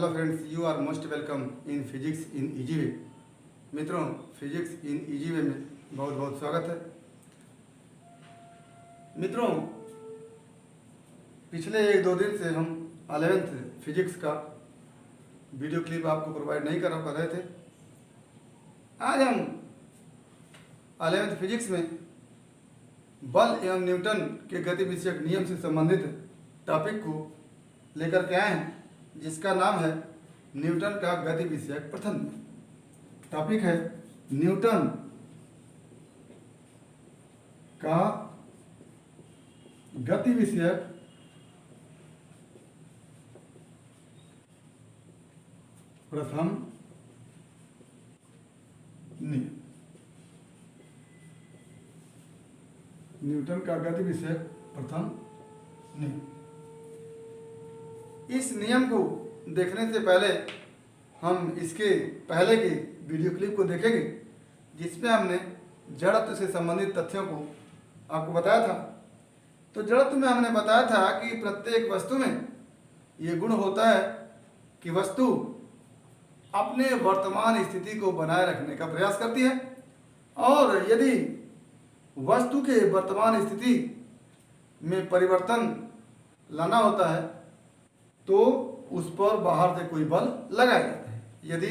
Hello friends, you are most welcome in physics in easy way. मित्रों, physics in easy वे में बहुत बहुत स्वागत है। मित्रों, पिछले 1-2 दिन से हम 11th फिजिक्स का वीडियो क्लिप आपको प्रोवाइड नहीं कर पा रहे थे। आज हम 11th फिजिक्स में बल एवं न्यूटन के गति विषयक नियम से संबंधित टॉपिक को लेकर के आए हैं, जिसका नाम है न्यूटन का गति विषयक प्रथम नियम। टॉपिक है न्यूटन का गति विषयक प्रथम नियम। न्यूटन का गति विषयक प्रथम नियम। इस नियम को देखने से पहले हम इसके पहले के वीडियो क्लिप को देखेंगे, जिसमें हमने जड़त्व से संबंधित तथ्यों को आपको बताया था। तो जड़त्व में हमने बताया था कि प्रत्येक वस्तु में ये गुण होता है कि वस्तु अपने वर्तमान स्थिति को बनाए रखने का प्रयास करती है, और यदि वस्तु के वर्तमान स्थिति में परिवर्तन लाना होता है तो उस पर बाहर से कोई बल लगाया जाता है। यदि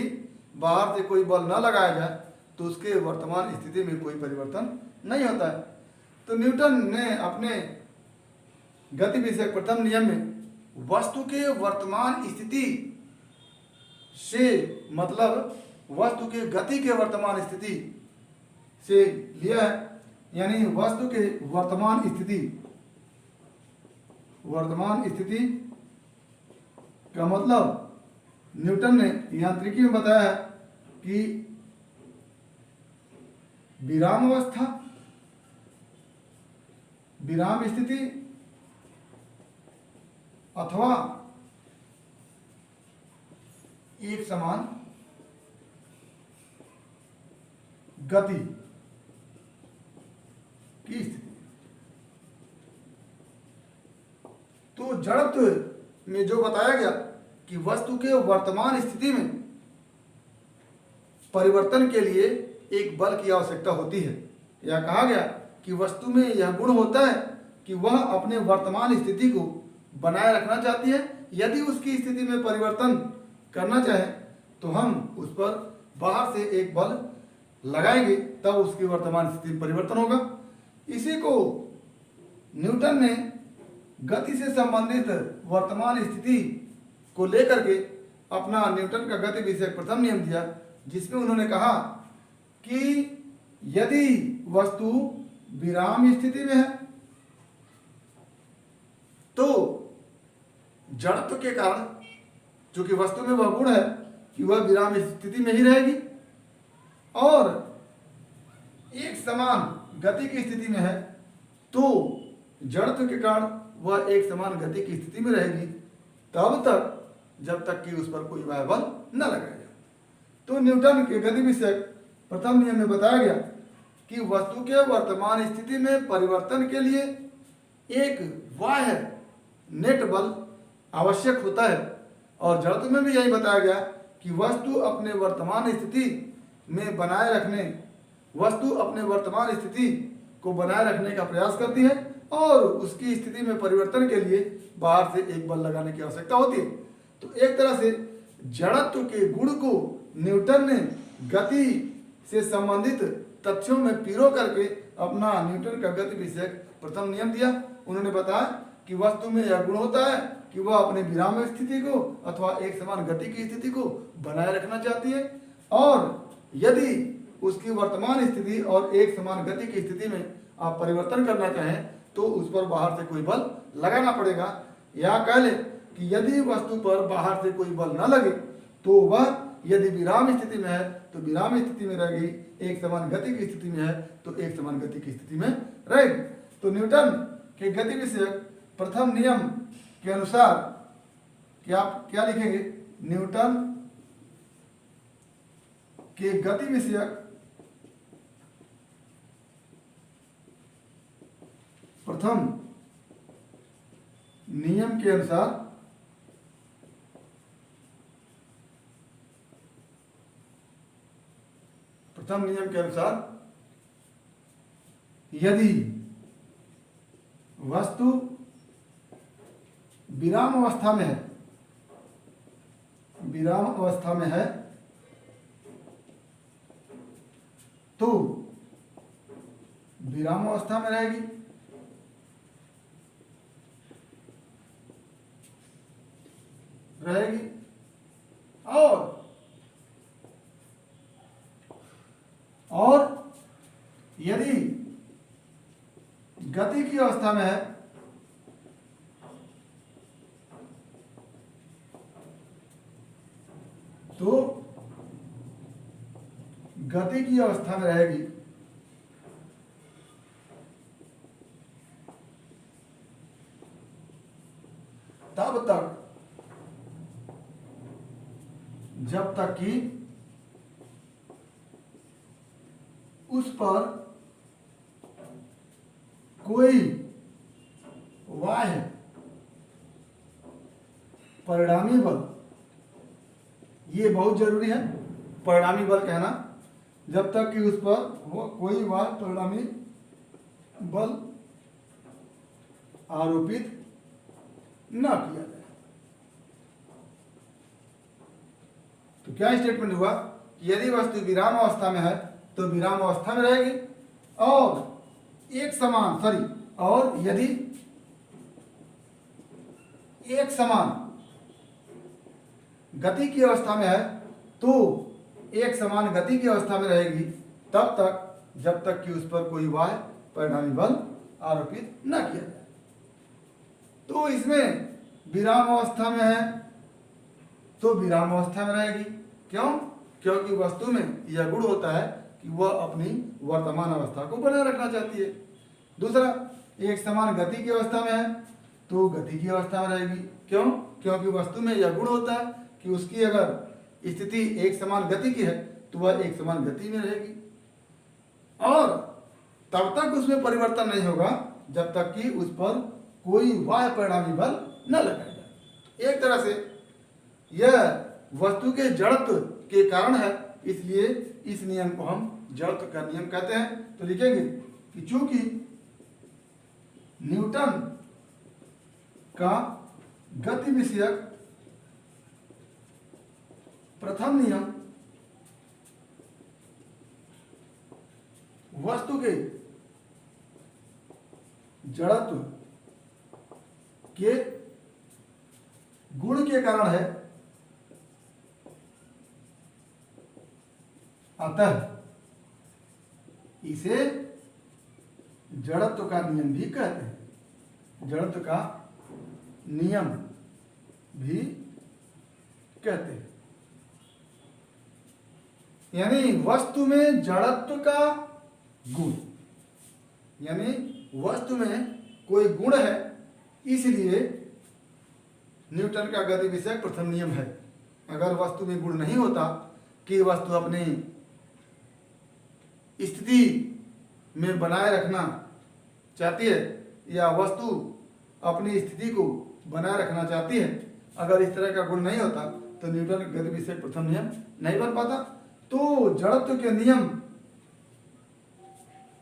बाहर से कोई बल न लगाया जाए तो उसके वर्तमान स्थिति में कोई परिवर्तन नहीं होता है। तो न्यूटन ने अपने गति विषयक प्रथम नियम में वस्तु के वर्तमान स्थिति से मतलब वस्तु के गति के वर्तमान स्थिति से लिया है, यानी वस्तु के वर्तमान स्थिति का मतलब न्यूटन ने यांत्रिकी में बताया है कि विराम अवस्था, विराम स्थिति अथवा एक समान गति की स्थिति। तो जड़त्व में जो बताया गया कि वस्तु के वर्तमान स्थिति में परिवर्तन के लिए एक बल की आवश्यकता होती है। यह कहा गया कि वस्तु में यह गुण होता है कि वह अपने वर्तमान स्थिति को बनाए रखना चाहती है। यदि उसकी स्थिति में परिवर्तन करना चाहे तो हम उस पर बाहर से एक बल लगाएंगे, तब उसकी वर्तमान स्थिति में परिवर्तन होगा। इसी को न्यूटन ने गति से संबंधित वर्तमान स्थिति को लेकर के अपना न्यूटन का गति विषयक प्रथम नियम दिया, जिसमें उन्होंने कहा कि यदि वस्तु विराम स्थिति में है तो जड़त्व के कारण, चूंकि वस्तु में वह गुण है कि वह विराम स्थिति में ही रहेगी, और एक समान गति की स्थिति में है तो जड़त्व के कारण वह एक समान गति की स्थिति में रहेगी तब तक जब तक कि उस पर कोई बाह्य बल न लगाया जाए। तो न्यूटन के गति विषयक प्रथम नियम में बताया गया कि वस्तु के वर्तमान स्थिति में परिवर्तन के लिए एक बाह्य नेट बल आवश्यक होता है, और जड़त्व में भी यही बताया गया कि वस्तु अपने वर्तमान स्थिति को बनाए रखने का प्रयास करती है, और उसकी स्थिति में परिवर्तन के लिए बाहर से एक बल लगाने की आवश्यकता होती है। तो एक तरह से जड़त्व के गुण को न्यूटन ने गति से संबंधित तथ्यों में पिरो करके अपना न्यूटन का गति विषयक प्रथम नियम दिया। उन्होंने बताया कि वस्तु में यह गुण होता है कि वह अपने विराम स्थिति को अथवा एक समान गति की स्थिति को बनाए रखना चाहती है, और यदि उसकी वर्तमान स्थिति और एक समान गति की स्थिति में आप परिवर्तन करना चाहें तो उस पर बाहर से कोई बल लगाना पड़ेगा। या कह ले कि यदि वस्तु पर बाहर से कोई बल न लगे तो वह यदि विराम स्थिति में है तो विराम स्थिति में रहेगी, एक समान गति की स्थिति में है तो एक समान गति की स्थिति में रहेगी। तो न्यूटन के गति विषयक प्रथम नियम के अनुसार क्या लिखेंगे? न्यूटन के गति विषयक प्रथम नियम के अनुसार प्रथम नियम के अनुसार यदि वस्तु विराम अवस्था में है, विराम अवस्था में है, तो विराम अवस्था में रहेगी। और यदि गति की अवस्था में है तो गति की अवस्था में रहेगी। तब तक जब तक कि उस पर कोई बाह्य परिणामी बल, ये बहुत जरूरी है परिणामी बल कहना, जब तक कि उस पर कोई बाह्य परिणामी बल आरोपित न किया जाए। तो क्या स्टेटमेंट हुआ कि यदि वस्तु विराम अवस्था में है तो विराम अवस्था में रहेगी, और और यदि एक समान गति की अवस्था में है तो एक समान गति की अवस्था में रहेगी तब तक जब तक कि उस पर कोई बाह्य परिणामी बल आरोपित न किया जाए। तो इसमें विराम अवस्था में है तो विराम अवस्था में रहेगी। क्यों? क्योंकि वस्तु में यह गुण होता है कि वह अपनी वर्तमान अवस्था को बनाए रखना चाहती है। दूसरा, एक समान गति की अवस्था में है तो गति की अवस्था में रहेगी। क्यों? क्योंकि वस्तु में यह गुण होता है कि उसकी अगर स्थिति एक समान गति की है तो वह एक समान गति में रहेगी, और तब तक उसमें परिवर्तन नहीं होगा जब तक कि उस पर कोई बाह्य परिणामी बल न लगाया जाए। एक तरह से यह वस्तु के जड़त्व के कारण है, इसलिए इस नियम को हम जड़त्व का नियम कहते हैं। तो लिखेंगे कि चूंकि न्यूटन का गति विषयक प्रथम नियम वस्तु के जड़त्व के गुण के कारण है, अतः इसे जड़त्व का नियम भी कहते हैं। जड़त्व का नियम भी कहते हैं। यानी वस्तु में जड़त्व का गुण, यानी वस्तु में कोई गुण है, इसलिए न्यूटन का गति विषयक प्रथम नियम है। अगर वस्तु में गुण नहीं होता कि वस्तु अपनी स्थिति में बनाए रखना चाहती है या वस्तु अपनी स्थिति को बनाए रखना चाहती है, अगर इस तरह का गुण नहीं होता तो न्यूटन का गति विषयक प्रथम नियम नहीं बन पाता। तो जड़त्व के नियम,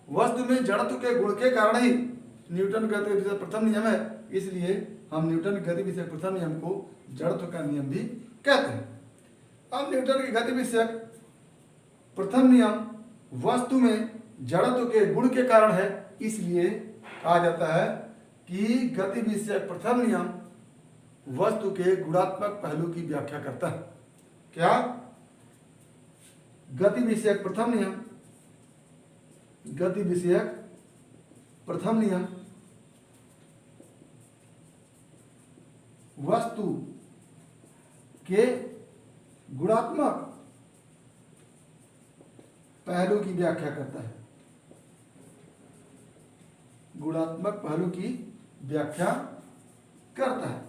वस्तु में जड़त्व के गुण के कारण ही न्यूटन का गति विषयक प्रथम नियम है, इसलिए हम न्यूटन के गति विषयक प्रथम नियम को जड़त्व का नियम भी कहते हैं। अब न्यूटन की गति विषयक प्रथम नियम वस्तु में जड़त्व के गुण के कारण है, इसलिए कहा जाता है कि गति विषयक प्रथम नियम वस्तु के गुणात्मक पहलू की व्याख्या करता है। क्या? गति विषयक प्रथम नियम, गति विषयक प्रथम नियम वस्तु के गुणात्मक पहलू की व्याख्या करता है। गुणात्मक पहलू की व्याख्या करता है।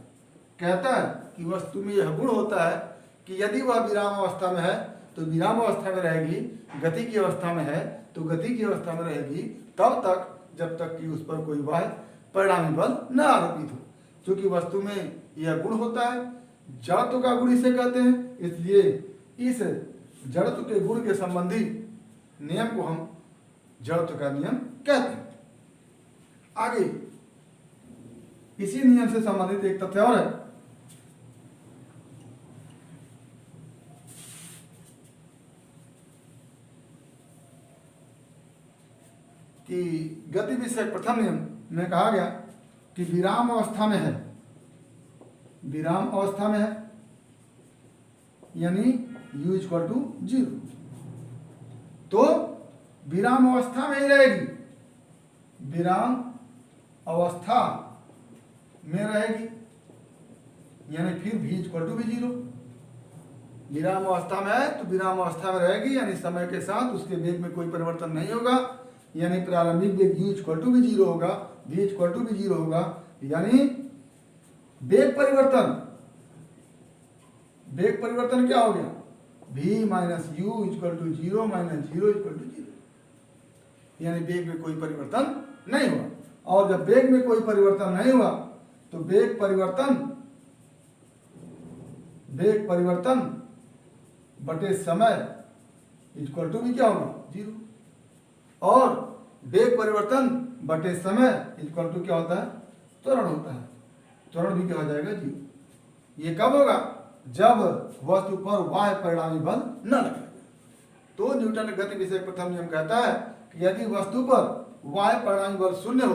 कहता है कि वस्तु में यह गुण होता है कि यदि वह विराम अवस्था में है तो विराम अवस्था में रहेगी, गति की अवस्था में है तो गति की अवस्था में रहेगी, तब तक जब तक कि उस पर कोई बाह्य परिणामी बल न आरोपित हो। क्योंकि वस्तु में यह गुण होता है, जड़त्व का गुण इसे कहते हैं, इसलिए इस जड़त्व के गुण के संबंधी नियम को हम जड़त्व का नियम कहते हैं। आगे इसी नियम से संबंधित एक तथ्य और है कि गति विषयक प्रथम नियम में कहा गया कि विराम अवस्था में है, विराम अवस्था में है यानी u इक्वल टू 0, तो विराम अवस्था में ही रहेगी, विराम अवस्था में रहेगी यानी फिर v इक्वल टू भी 0। विराम अवस्था में है तो विराम अवस्था में रहेगी यानी समय के साथ उसके वेग में कोई परिवर्तन नहीं होगा, यानी प्रारंभिक वेग u इक्वल टू भी 0 होगा, v इक्वल टू भी 0 होगा, यानी वेग परिवर्तन क्या हो गया, v minus u equal to 0 minus 0 equal to 0, यानी वेग में कोई परिवर्तन नहीं हुआ। और जब वेग में कोई परिवर्तन नहीं हुआ तो वेग परिवर्तन बटे समय इक्वल टू भी क्या होगा 0, और वेग परिवर्तन बटे समय इक्वल टू क्या होता है, त्वरण होता है, त्वरण भी क्या हो जाएगा 0। ये कब होगा, जब वस्तु पर बाह्य परिणामी बल न लगेगा। तो न्यूटन गति विषय प्रथम नियम कहता है कि यदि वस्तु पर बाह्य परिणामी बल शून्य हो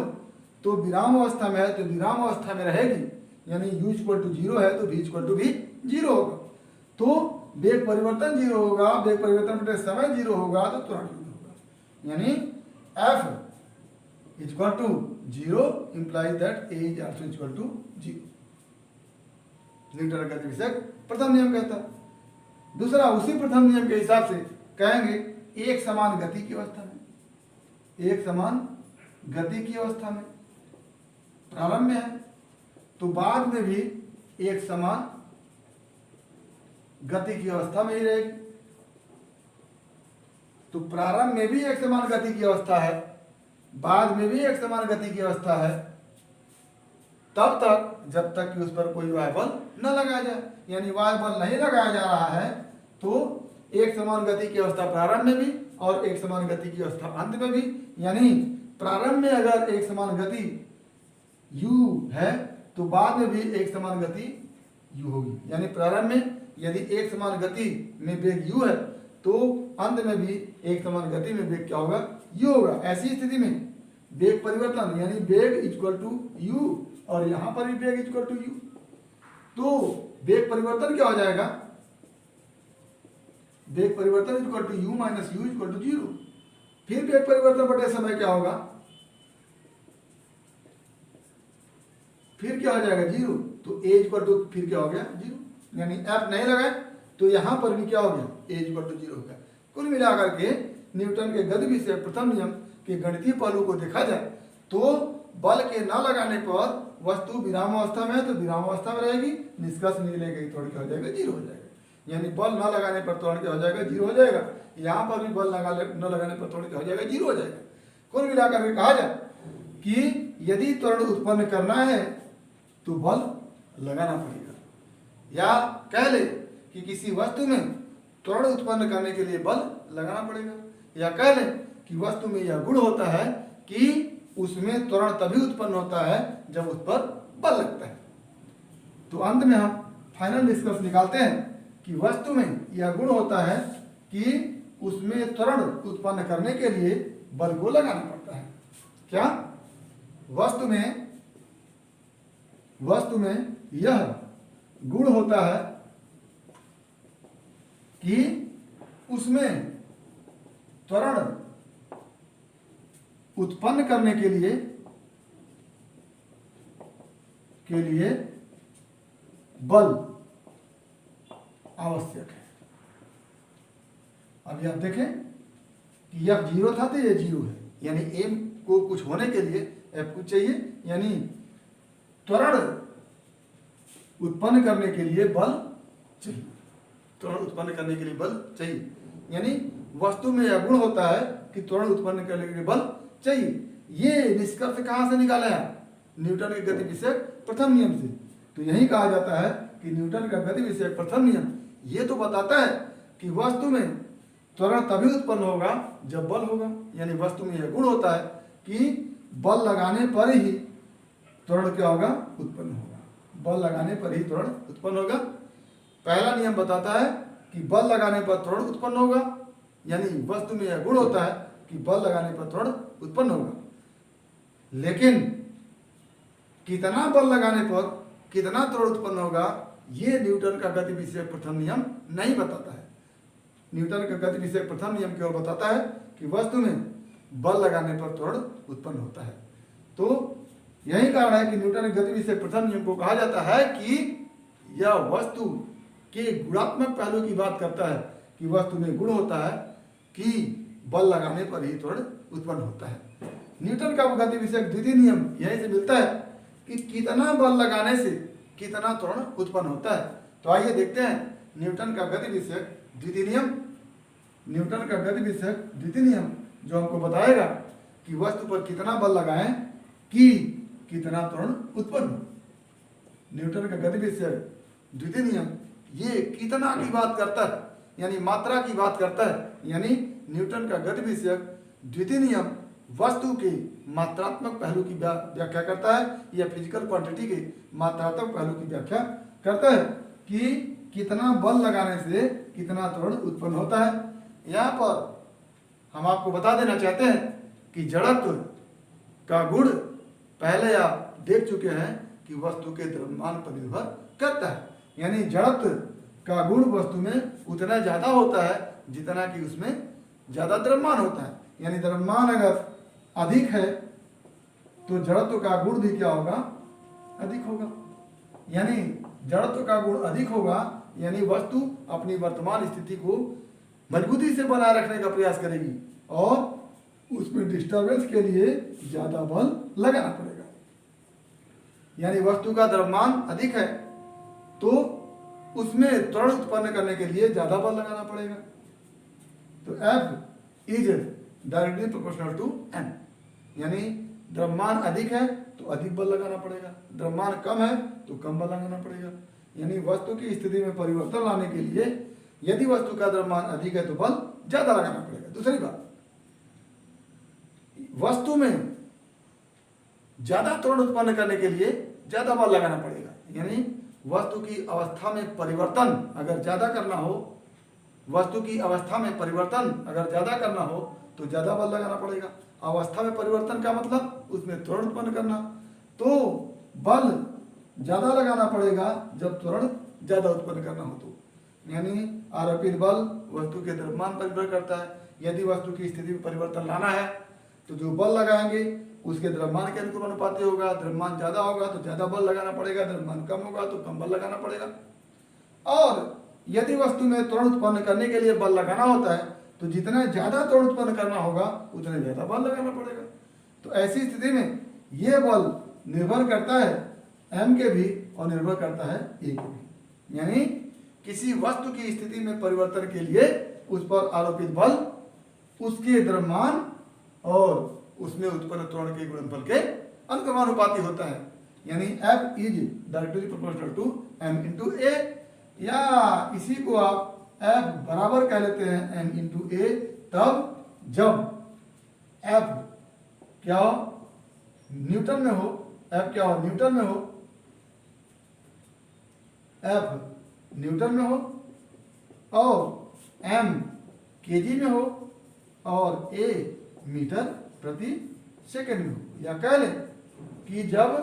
तो विराम अवस्था में है तो विराम अवस्था में रहेगी, यानी u इक्वल टू 0 है तो v इक्वल टू भी 0 होगा, तो वेग परिवर्तन 0 होगा, वेग परिवर्तन बटे समय 0 होगा तो त्वरण 0 होगा, यानी f equal to 0 implies that a is also equal to 0। Newton गति विषय प्रथम नियम कहता है। दूसरा, उसी प्रथम नियम के हिसाब से कहेंगे एक समान गति की अवस्था में, एक समान गति की अवस्था में प्रारंभ में है तो बाद में भी एक समान गति की अवस्था में ही रहेगी। तो प्रारंभ में भी एक समान गति की अवस्था है, बाद में भी एक समान गति की अवस्था है, तब तक जब तक कि उस पर कोई वायु बल न लगाया जाए, यानी वायु बल नहीं लगाया जा रहा है तो एक समान गति की अवस्था प्रारंभ में भी और एक समान गति की अवस्था अंत में भी। यानी प्रारंभ में अगर एक समान गति u है तो बाद में भी एक समान गति u होगी, यानी प्रारंभ में यदि एक समान गति में वेग u है तो अंत में भी एक समान गति में वेग क्या होगा, u होगा। ऐसी स्थिति में वेग परिवर्तन यानी वेग इक्वल टू u और यहां पर भी वेग इक्वल टू u, तो वेग परिवर्तन क्या हो जाएगा, वेग परिवर्तन equal to u minus u equal to 0। फिर वेग परिवर्तन बटे समय क्या होगा, फिर क्या हो जाएगा 0, तो a इक्वल टू फिर क्या हो गया 0, यानी f नहीं लगाए तो यहां पर भी क्या हो गया a इक्वल टू 0 हो गया। कुल मिलाकर के न्यूटन के गति विषय प्रथम नियम के गणितीय पहलू को देखा जाए तो बल के न लगाने पर वस्तु विराम अवस्था में है तो विराम अवस्था में रहेगी, निष्कर्ष निकलेगा कि त्वरण क्या हो जाएगा 0 हो जाएगा, यानी बल न लगाने पर त्वरण क्या हो जाएगा 0 हो जाएगा। यहाँ पर भी बल न लगाने पर त्वरण क्या हो जाएगा 0 हो जाएगा। कुल मिलाकर के कहा जाए कि यदि त्वरण उत्पन्न करना है तो बल लगाना पड़ेगा, या कह ले कि किसी वस्तु में त्वरण उत्पन्न करने के लिए बल लगाना पड़ेगा, या कह ले कि वस्तु में यह गुण होता है कि उसमें त्वरण तभी उत्पन्न होता है जब उस पर बल लगता है। तो अंत में हम फाइनल निष्कर्ष निकालते हैं कि वस्तु में यह गुण होता है कि उसमें त्वरण उत्पन्न करने के लिए बल को लगाना पड़ता है। क्या, वस्तु में यह गुण होता है कि उसमें त्वरण उत्पन्न करने के लिए बल आवश्यक है। अभी आप देखें कि यह 0 था तो ये 0 है, यानी m को कुछ होने के लिए f कुछ चाहिए, यानी त्वरण उत्पन्न करने के लिए बल चाहिए, त्वरण उत्पन्न करने के लिए बल चाहिए, यानी वस्तु में यह गुण होता है कि त्वरण उत्पन्न करने के लिए बल चाहिए। ये निष्कर्ष कहां से निकाला है, न्यूटन के गति विषयक प्रथम नियम से। तो यही कहा जाता है कि न्यूटन का गति विषयक प्रथम नियम ये तो बताता है कि वस्तु में त्वरण तभी उत्पन्न होगा जब बल होगा। यानी वस्तु में यह गुण होता है कि बल लगाने पर ही त्वरण क्या होगा, उत्पन्न होगा। बल लगाने पर ही त्वरण उत्पन्न होगा। पहला नियम बताता है कि बल लगाने पर त्वरण उत्पन्न होगा, यानी वस्तु में यह गुण होता है कि बल लगाने पर त्वरण उत्पन्न होगा। लेकिन कितना बल लगाने पर कितना त्वरण उत्पन्न होगा, ये न्यूटन का गति विषयक प्रथम नियम नहीं बताता है। न्यूटन का गति विषयक प्रथम नियम केवल बताता है कि वस्तु में बल लगाने पर त्वरण उत्पन्न होता है। तो यही कारण है कि न्यूटन के गति विषयक प्रथम नियम को कहा जाता है कि यह वस्तु के गुणात्मक पहलू की बात करता है, कि वस्तु में गुण होता है कि बल लगाने पर ही त्वरण उत्पन्न होता है। न्यूटन का गति विषयक द्वितीय नियम यहीं से मिलता है कि कितना बल लगाने से कितना त्वरण उत्पन्न होता है। तो आइए देखते हैं न्यूटन का गति विषयक द्वितीय नियम। न्यूटन का गति विषयक द्वितीय नियम जो हमको बताएगा कि वस्तु पर कितना बल लगाएं कि कितना त्वरण उत्पन्न हो। न्यूटन का गति विषयक द्वितीय नियम ये कितना की बात करता है, यानी मात्रा की बात करता है। यानी न्यूटन का गति विषयक द्वितीय नियम वस्तु के मात्रात्मक पहलू की व्याख्या करता है, या फिजिकल क्वांटिटी के मात्रात्मक पहलू की व्याख्या करता है कि कितना बल लगाने से कितना त्वरण उत्पन्न होता है। यहाँ पर हम आपको बता देना चाहते हैं कि जड़त्व का गुण पहले आप देख चुके हैं कि वस्तु के द्रव्यमान पर निर्भर करता है। यानी जड़त्व का गुण वस्तु में उतना ज़्यादा होता है जितना कि उसमें ज़्यादा द्रव्यमान होता है। यानी द्रव्यमान अगर अधिक है तो जड़त्व का गुण भी क्या होगा, अधिक होगा। यानी जड़त्व का गुण अधिक होगा, यानी वस्तु अपनी वर्तमान स्थिति को मजबूती से बनाए रखने का प्रयास करेगी और उसमें डिस्टर्बेंस के लिए ज़्यादा बल लगाना पड़ेगा। यानी वस्तु का द्रव्यमान अधिक है तो उसमें त्वरण उत्पन्न करने के लिए ज़्यादा बल लगाना पड़ेगा। तो F is directly proportional to M। यानी द्रव्यमान अधिक है तो अधिक बल लगाना पड़ेगा, द्रव्यमान कम है तो कम बल लगाना पड़ेगा। यानी वस्तु की स्थिति में परिवर्तन लाने के लिए यदि वस्तु का द्रव्यमान अधिक है तो बल ज़्यादा लगाना पड़ेगा। दूसरी बात, वस्तु में ज़्यादा त्वरण उत्पन्न करने के लिए ज़्यादा बल लगाना पड़ेगा। यानी वस्तु की अवस्था में परिवर्तन अगर ज़्यादा करना हो, वस्तु की अवस्था में परिवर्तन अगर ज़्यादा करना हो तो ज़्यादा बल लगाना पड़ेगा। अवस्था में परिवर्तन का मतलब उसमें त्वरण उत्पन्न करना, तो बल ज़्यादा लगाना पड़ेगा जब त्वरण ज़्यादा उत्पन्न करना हो तो। यानी आरोपित बल वस्तु के द्रव्यमान पर निर्भर करता है। यदि वस्तु की स्थिति में परिवर्तन लाना है तो जो बल लगाएंगे उसके द्रव्यमान के अनुकूल अनुपाती होगा। द्रव्यमान ज़्यादा होगा तो ज़्यादा बल लगाना पड़ेगा, द्रव्यमान कम होगा तो कम बल लगाना पड़ेगा। और यदि वस्तु में त्वरण उत्पन्न करने के लिए बल लगाना होता है तो जितना ज़्यादा त्वरण उत्पन्न करना होगा उतने ज़्यादा बल लगाना पड़ेगा। तो ऐसी स्थिति में ये बल निर्भर करता है M के भी और निर्भर करता है A के भी। यानी किसी वस्तु की स्थिति में परिवर्तन के लिए उस पर आरोपित बल उसके द्रव्यमान और उसमें उत्पन्न त्वरण के गुणनफल के अनुक्रमानुपाती होता है। यानी F is directly proportional to M into A, या इसी को आप F बराबर कह लेते हैं M इंटू A तब जब F क्या हो, न्यूटन में हो। F क्या हो, न्यूटन में हो। F न्यूटन में हो और M केजी में हो और A मीटर प्रति सेकंड में हो। या कह लें कि जब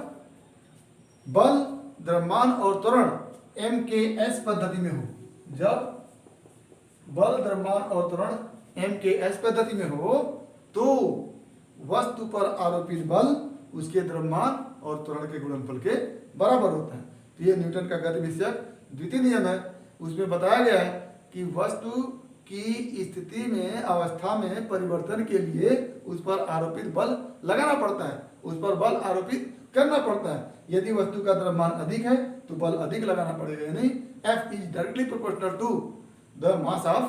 बल, द्रव्यमान और त्वरण MKS पद्धति में हो, जब बल, द्रव्यमान और त्वरण MKS पद्धति में हो तो वस्तु पर आरोपित बल उसके द्रव्यमान और त्वरण के गुणनफल के बराबर होता है। तो ये न्यूटन का गति विषयक द्वितीय नियम है। उसमें बताया गया है कि वस्तु की स्थिति में, अवस्था में परिवर्तन के लिए उस पर आरोपित बल लगाना पड़ता है, उस पर बल आरोपित करना पड़ता है। यदि वस्तु का द्रव्यमान अधिक है तो बल अधिक लगाना पड़ेगा। यानी F is directly proportional to the mass of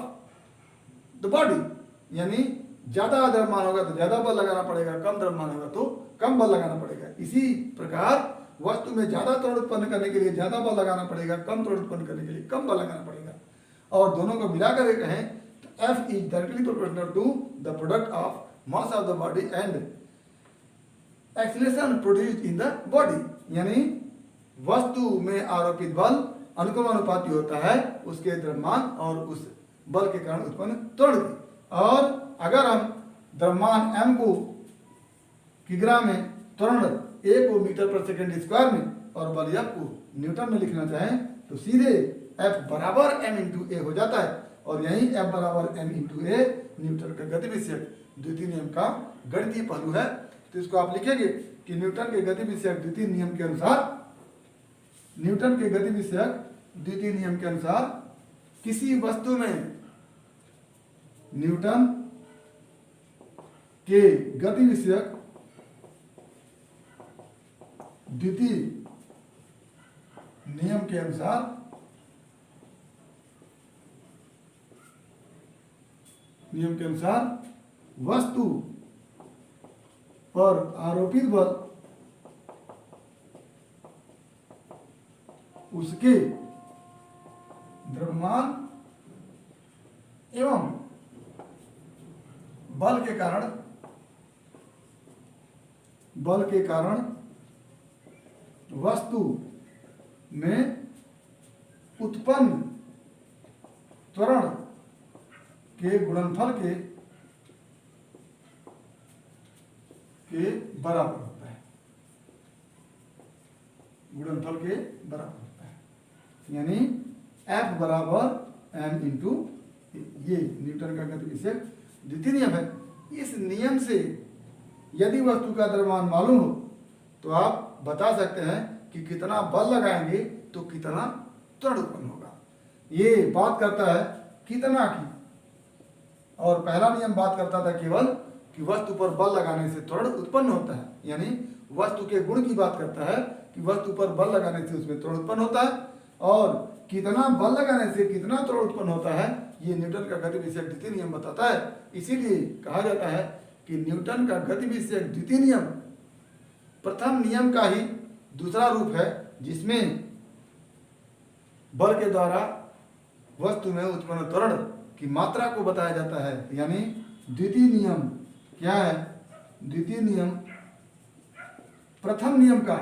the body. यानी ज़्यादा द्रव्यमान होगा तो ज़्यादा बल लगाना पड़ेगा, कम द्रव्यमान होगा तो कम बल लगाना पड़ेगा। इसी प्रकार वस्तु में ज़्यादा त्वरण उत्पन्न करने के लिए ज़्यादा बल लगाना पड़ेगा, कम त्वरण उत्पन्न करने के लिए कम बल लगाना पड़ेगा। और दोनों को मिलाकर कहें तो F is directly proportional to the product of mass of the body and acceleration produced in the body, यानी वस्तु में आरोपित बल अनुक्रमानुपाती होता है उसके द्रव्यमान और उस बल के कारण उत्पन्न त्वरण की। और अगर हम द्रव्यमान m को किग्रा में, त्वरण a को मीटर पर सेकंड स्क्वायर में और बल F को न्यूटन में लिखना चाहें तो सीधे F बराबर m इंटू ए हो जाता है। और यही F बराबर m इंटू ए न्यूटन का गति विषयक द्वितीय नियम का गणितीय पहलू है। तो इसको आप लिखेंगे कि न्यूटन के गति विषयक द्वितीय नियम के अनुसार, न्यूटन के गति विषयक द्वितीय नियम के अनुसार किसी वस्तु में न्यूटन के गति विषयक द्वितीय नियम के अनुसार वस्तु पर आरोपित बल उसके द्रव्यमान एवं बल के कारण वस्तु में उत्पन्न त्वरण के गुणनफल के बराबर होता है, गुणनफल के बराबर होता है। यानी F बराबर m इंटू, ये न्यूटन का गति विषयक द्वितीय नियम है। इस नियम से यदि वस्तु का द्रव्यमान मालूम हो तो आप बता सकते हैं कि कितना बल लगाएंगे तो कितना त्वरण उत्पन्न होगा। ये बात करता है कितना की, और पहला नियम बात करता था केवल कि वस्तु पर बल लगाने से त्वरण उत्पन्न होता है, यानी वस्तु के गुण की बात करता है कि वस्तु पर बल लगाने से उसमें त्वरण उत्पन्न होता है। और कितना बल लगाने से कितना त्वरण उत्पन्न होता है ये न्यूटन का गति विषयक द्वितीय नियम बताता है। इसीलिए कहा जाता है कि न्यूटन का गति विषयक द्वितीय नियम प्रथम नियम का ही दूसरा रूप है, जिसमें बल के द्वारा वस्तु में उत्पन्न त्वरण की मात्रा को बताया जाता है। यानी द्वितीय नियम क्या है? द्वितीय नियम प्रथम नियम का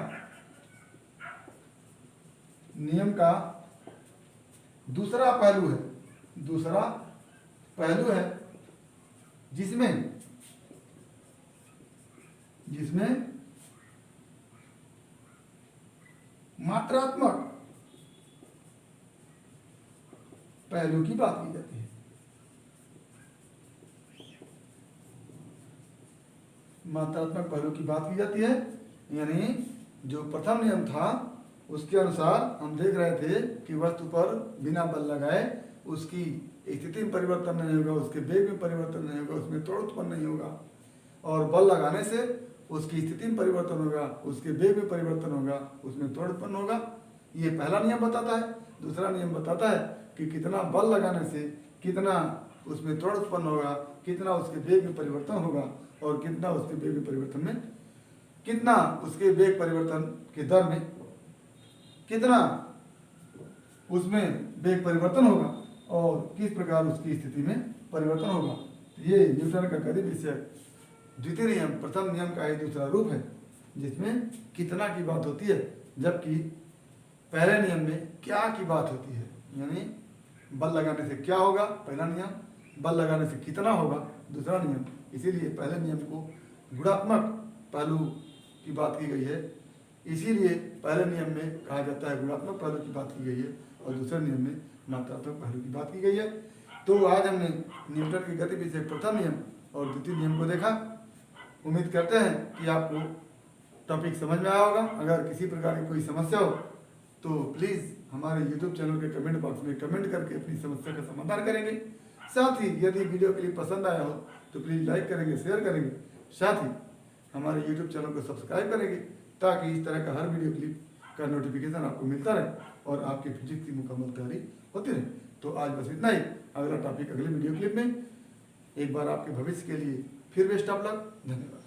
दूसरा पहलू है, जिसमें मात्रात्मक पहलू की बात की जाती है। मात्रात्मक पहलू की बात की जाती है, यानी जो प्रथम नियम था उसके अनुसार हम देख रहे थे कि वस्तु पर बिना बल लगाए उसकी स्थिति में परिवर्तन नहीं होगा, उसके वेग में परिवर्तन नहीं होगा, उसमें त्वरण उत्पन्न नहीं होगा। और बल लगाने से उसकी स्थिति में परिवर्तन होगा, उसके वेग में परिवर्तन होगा, उसमें त्वरण उत्पन्न होगा। ये पहला नियम बताता है। दूसरा नियम बताता है कि कितना बल लगाने से कितना उसमें त्वरण उत्पन्न होगा, कितना उसके वेग में परिवर्तन होगा, और कितना उसके वेग में परिवर्तन में, कितना उसके वेग परिवर्तन के दर में कितना उसमें वेग परिवर्तन होगा, और किस प्रकार उसकी स्थिति में परिवर्तन होगा। ये न्यूटन का गति विषयक द्वितीय नियम प्रथम नियम का ही दूसरा रूप है, जिसमें कितना की बात होती है, जबकि पहले नियम में क्या की बात होती है। यानी बल लगाने से क्या होगा, पहला नियम, बल लगाने से कितना होगा, दूसरा नियम। इसीलिए पहले नियम को गुणात्मक पहलू की बात की गई है, इसीलिए पहले नियम में कहा जाता है गुणात्मक पहलू की बात की गई है, और दूसरे नियम में मात्रात्मक पहलू की बात की गई है। तो आज हमने न्यूटन की गति विषयक प्रथम नियम और द्वितीय नियम को देखा। उम्मीद करते हैं कि आपको टॉपिक समझ में आया होगा। अगर किसी प्रकार की कोई समस्या हो तो प्लीज़ हमारे YouTube चैनल के कमेंट बॉक्स में कमेंट करके अपनी समस्या का समाधान करेंगे। साथ ही यदि वीडियो क्लिप पसंद आया हो तो प्लीज़ लाइक करेंगे, शेयर करेंगे, साथ ही हमारे YouTube चैनल को सब्सक्राइब करेंगे, ताकि इस तरह का हर वीडियो क्लिप का नोटिफिकेशन आपको मिलता रहे और आपकी फिजिक्स की मुकम्मल तैयारी होती रहे। तो आज बस इतना ही। अगला टॉपिक अगले वीडियो क्लिप में। एक बार आपके भविष्य के लिए फिर बेस्ट ऑफ लक। धन्यवाद।